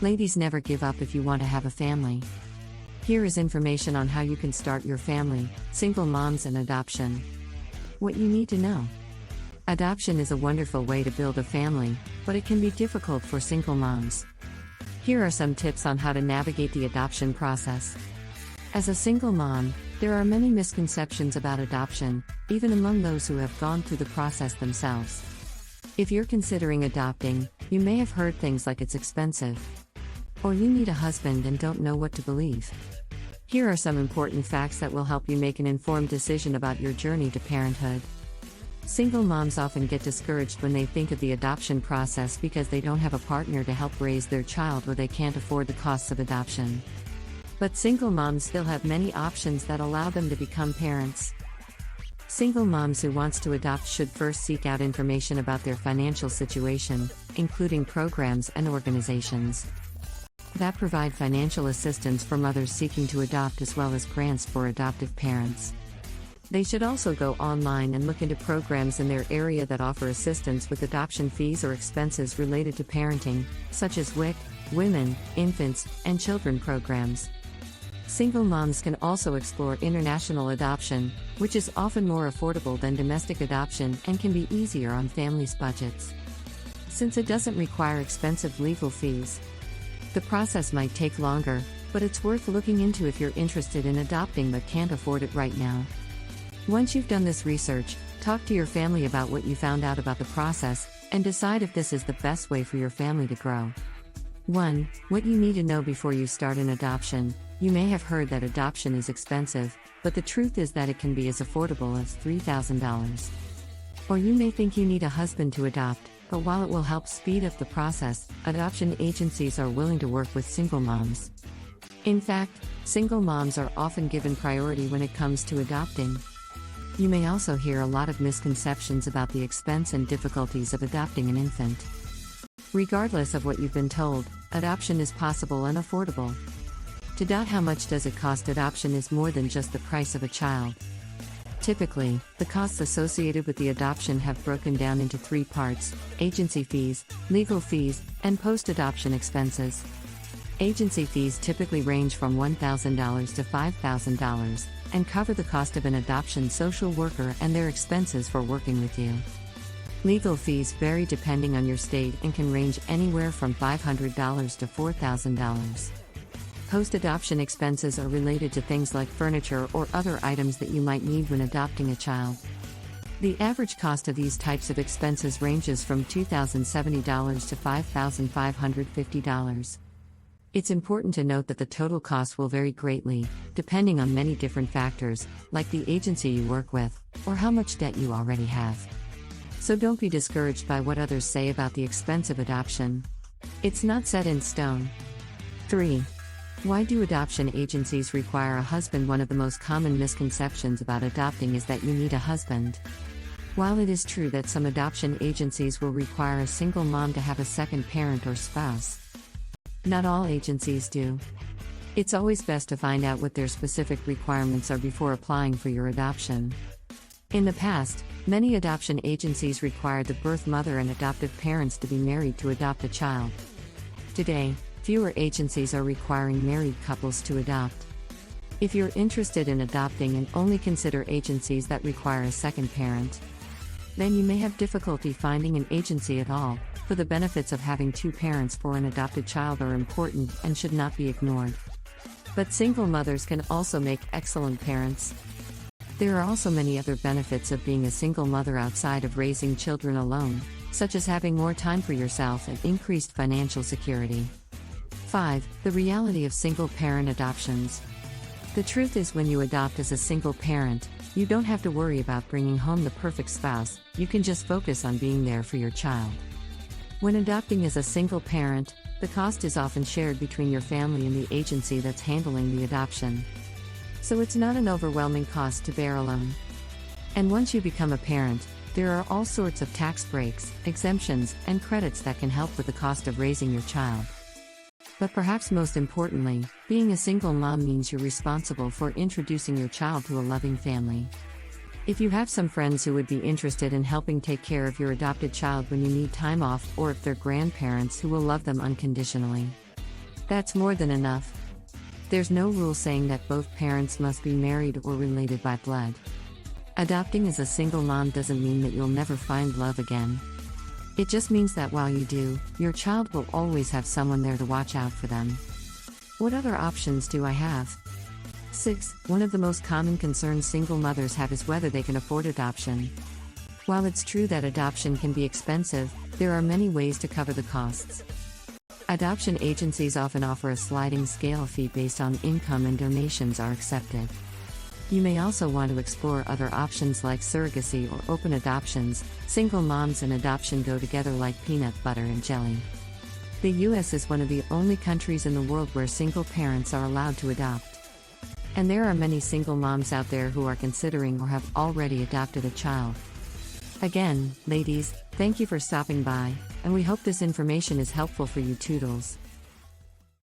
Ladies, never give up if you want to have a family. Here is information on how you can start your family, single moms and adoption. What you need to know. Adoption is a wonderful way to build a family, but it can be difficult for single moms. Here are some tips on how to navigate the adoption process. As a single mom, there are many misconceptions about adoption, even among those who have gone through the process themselves. If you're considering adopting, you may have heard things like it's expensive, or you need a husband and don't know what to believe. Here are some important facts that will help you make an informed decision about your journey to parenthood. Single moms often get discouraged when they think of the adoption process because they don't have a partner to help raise their child or they can't afford the costs of adoption. But single moms still have many options that allow them to become parents. Single moms who wants to adopt should first seek out information about their financial situation, including programs and organizations that provide financial assistance for mothers seeking to adopt as well as grants for adoptive parents. They should also go online and look into programs in their area that offer assistance with adoption fees or expenses related to parenting, such as WIC, Women, Infants, and Children programs. Single moms can also explore international adoption, which is often more affordable than domestic adoption and can be easier on families' budgets, since it doesn't require expensive legal fees. The process might take longer, but it's worth looking into if you're interested in adopting but can't afford it right now. Once you've done this research, talk to your family about what you found out about the process, and decide if this is the best way for your family to grow. 1. What you need to know before you start an adoption. You may have heard that adoption is expensive, but the truth is that it can be as affordable as $3,000. Or you may think you need a husband to adopt, but while it will help speed up the process, adoption agencies are willing to work with single moms. In fact, single moms are often given priority when it comes to adopting. You may also hear a lot of misconceptions about the expense and difficulties of adopting an infant. Regardless of what you've been told, adoption is possible and affordable. To doubt how much does it cost, adoption is more than just the price of a child. Typically, the costs associated with the adoption have broken down into 3 parts: agency fees, legal fees, and post-adoption expenses. Agency fees typically range from $1,000 to $5,000, and cover the cost of an adoption social worker and their expenses for working with you. Legal fees vary depending on your state and can range anywhere from $500 to $4,000. Post-adoption expenses are related to things like furniture or other items that you might need when adopting a child. The average cost of these types of expenses ranges from $2,070 to $5,550. It's important to note that the total cost will vary greatly, depending on many different factors, like the agency you work with, or how much debt you already have. So don't be discouraged by what others say about the expense of adoption. It's not set in stone. 3. Why do adoption agencies require a husband? One of the most common misconceptions about adopting is that you need a husband. While it is true that some adoption agencies will require a single mom to have a second parent or spouse, not all agencies do. It's always best to find out what their specific requirements are before applying for your adoption. In the past, many adoption agencies required the birth mother and adoptive parents to be married to adopt a child. Today, fewer agencies are requiring married couples to adopt. If you're interested in adopting and only consider agencies that require a second parent, then you may have difficulty finding an agency at all, for the benefits of having 2 parents for an adopted child are important and should not be ignored. But single mothers can also make excellent parents. There are also many other benefits of being a single mother outside of raising children alone, such as having more time for yourself and increased financial security. 5. The reality of single-parent adoptions. The truth is, when you adopt as a single parent, you don't have to worry about bringing home the perfect spouse. You can just focus on being there for your child. When adopting as a single parent, the cost is often shared between your family and the agency that's handling the adoption. So it's not an overwhelming cost to bear alone. And once you become a parent, there are all sorts of tax breaks, exemptions, and credits that can help with the cost of raising your child. But perhaps most importantly, being a single mom means you're responsible for introducing your child to a loving family. If you have some friends who would be interested in helping take care of your adopted child when you need time off, or if they're grandparents who will love them unconditionally, That's more than enough. There's no rule saying that both parents must be married or related by blood. Adopting as a single mom doesn't mean that you'll never find love again. It just means that while you do, your child will always have someone there to watch out for them. What other options do I have? 6. One of the most common concerns single mothers have is whether they can afford adoption. While it's true that adoption can be expensive, there are many ways to cover the costs. Adoption agencies often offer a sliding scale fee based on income, and donations are accepted. You may also want to explore other options like surrogacy or open adoptions. Single moms and adoption go together like peanut butter and jelly. The US is one of the only countries in the world where single parents are allowed to adopt. And there are many single moms out there who are considering or have already adopted a child. Again, ladies, thank you for stopping by, and we hope this information is helpful for you toodles.